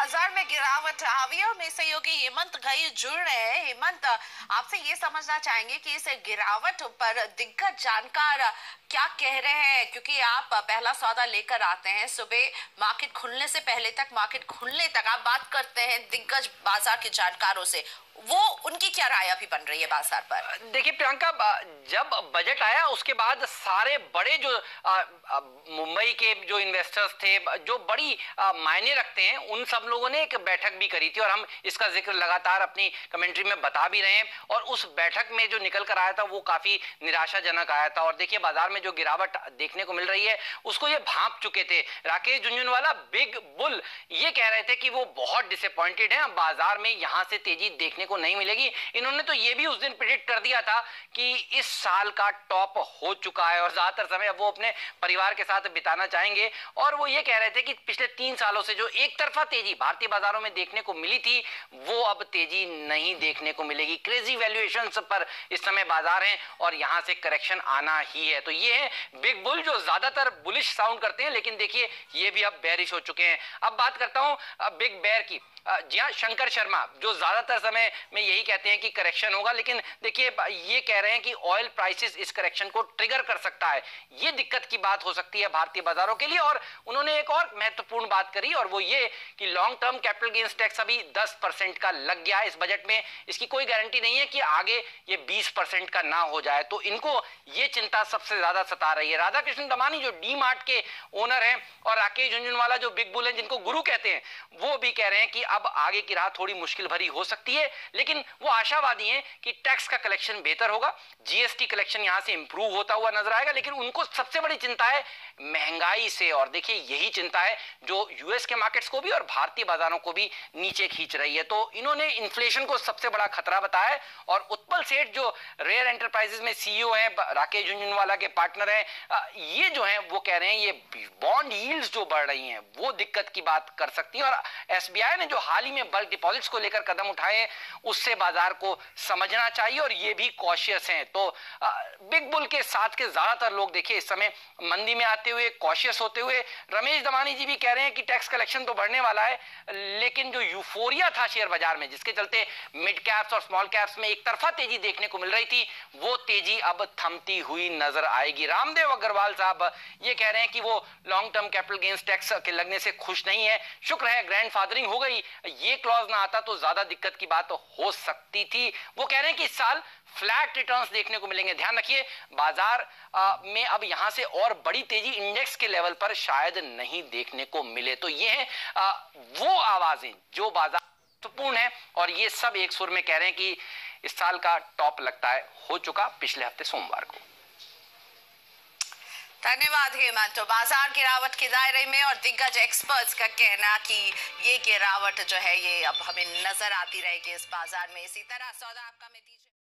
बाजार में गिरावट हावी और मेरे सहयोगी हेमंत घई जुड़ रहे हैं। हेमंत, आपसे ये समझना चाहेंगे कि इस गिरावट पर दिग्गज जानकार क्या कह रहे हैं, क्योंकि आप पहला सौदा लेकर आते हैं सुबह मार्केट खुलने से पहले तक, मार्केट खुलने तक आप बात करते हैं दिग्गज बाजार के जानकारों से। वो उनकी क्या राय अभी बन रही है बाजार पर? देखिए प्रियंका, जब बजट आया उसके बाद सारे बड़े जो मुंबई के जो इन्वेस्टर्स थे, जो बड़ी मायने रखते हैं, उन सब लोगों ने एक बैठक भी करी थी और हम इसका जिक्र लगातार अपनी कमेंट्री में बता भी रहे हैं। और उस बैठक में जो निकल कर आया था वो काफी निराशाजनक आया था। और देखिए बाजार में जो गिरावट देखने को मिल रही है उसको ये भांप चुके थे। राकेश झुनझुनवाला बिग बुल ये कह रहे थे कि वो बहुत डिसअपॉइंटेड हैं, बाजार में यहां से तेजी देखने को नहीं मिलेगी। इन्होंने तो ये भी उस दिन प्रेडिक्ट कर दिया था कि इस साल का टॉप हो चुका है और ज्यादातर समय वो अपने परिवार के साथ बिताना चाहेंगे। और वो ये कह रहे थे कि पिछले 3 सालों से जो एक तरफा तेजी भारतीय बाजारों में देखने को मिली थी वो अब तेजी नहीं देखने को मिलेगी। क्रेजी वैल्यूएशंस पर इस समय बाजार हैं और यहां से करेक्शन आना ही है। तो ये है बिग बुल जो ज्यादातर बुलिश साउंड करते हैं, लेकिन देखिए ये भी अब बेरिश हो चुके हैं। अब बात करता हूं बिग बेयर की। जी हाँ, शंकर शर्मा जो ज्यादातर समय में यही कहते हैं कि करेक्शन होगा, लेकिन देखिए ये कह रहे हैं कि ऑयल प्राइसेस इस करेक्शन को ट्रिगर कर सकता है। ये दिक्कत की बात हो सकती है भारतीय बाजारों के लिए। और उन्होंने एक और महत्वपूर्ण बात करी और वो ये कि long term capital gains tax अभी 10% का लग गया है इस बजट में। इसकी कोई गारंटी नहीं है कि आगे ये 20% का ना हो जाए, तो इनको ये चिंता सबसे ज्यादा सता रही है। राधा कृष्ण दमानी जो डी मार्ट के ओनर हैं और राकेश झुनझुनवाला जो बिग बुल हैं जिनको गुरु कहते हैं, वो भी कह रहे हैं कि अब आगे की राह थोड़ी मुश्किल भरी हो सकती है, लेकिन वो आशावादी हैं कि टैक्स का कलेक्शन बेहतर होगा, जीएसटी कलेक्शन यहां से इंप्रूव होता हुआ नजर आएगा। लेकिन उनको सबसे बड़ी चिंता है महंगाई से, और देखिए यही चिंता है जो यूएस के मार्केट्स को भी और भारतीय बाजारों को भी नीचे खींच रही है। तो इन्होंने इन्फ्लेशन को सबसे बड़ा खतरा बताया है। और उत्पल सेठ जो रेयर एंटरप्राइजेस में सीईओ हैं, राकेश झुनझुनवाला के पार्टनर हैं, ये जो हैं वो कह रहे हैं ये बॉन्ड यील्ड्स जो बढ़ रही हैं वो दिक्कत की बात कर सकती है। और एसबीआई ने जो हाल ही में बल्क डिपॉजिट्स को लेकर कदम उठाए उससे बाजार को समझना चाहिए और ये भी कॉशियस हैं। तो बिग बुल के साथ के ज्यादातर लोग देखिए इस समय मंदी में आते हुए कॉशियस होते हुए। रमेश दमानी जी भी कह रहे हैं कि टैक्स कलेक्शन तो बढ़ने वाला है, लेकिन जो यूफोरिया था शेयर बाजार में जिसके चलते मिड कैप्स और स्मॉल कैप्स में एक तरफा तेजी देखने को मिल रही थी, वो तेजी अब थमती हुई नजर आएगी। रामदेव अग्रवाल साहब ये कह रहे हैं कि वो long term capital gains tax के लगने से खुश नहीं है। शुक्र है ग्रैंडफादरिंग हो गई, ये क्लॉज ना आता तो ज्यादा दिक्कत की बात हो सकती थी। वो कह रहे हैं कि इस साल फ्लैट रिटर्न्स देखने को मिलेंगे। ध्यान रखिए बाजार में अब यहां से और बड़ी तेजी इंडेक्स के लेवल पर शायद नहीं देखने को मिले। तो ये है वो आवाजें जो बाजार महत्वपूर्ण है और ये सब एक सुर में कह रहे हैं कि इस साल का टॉप लगता है हो चुका पिछले हफ्ते सोमवार को। धन्यवाद हेमंत। तो बाजार गिरावट के दायरे में और दिग्गज एक्सपर्ट्स का कहना कि ये गिरावट जो है ये अब हमें नजर आती रहेगी इस बाजार में। इसी तरह सौदा आपका में दीजिए।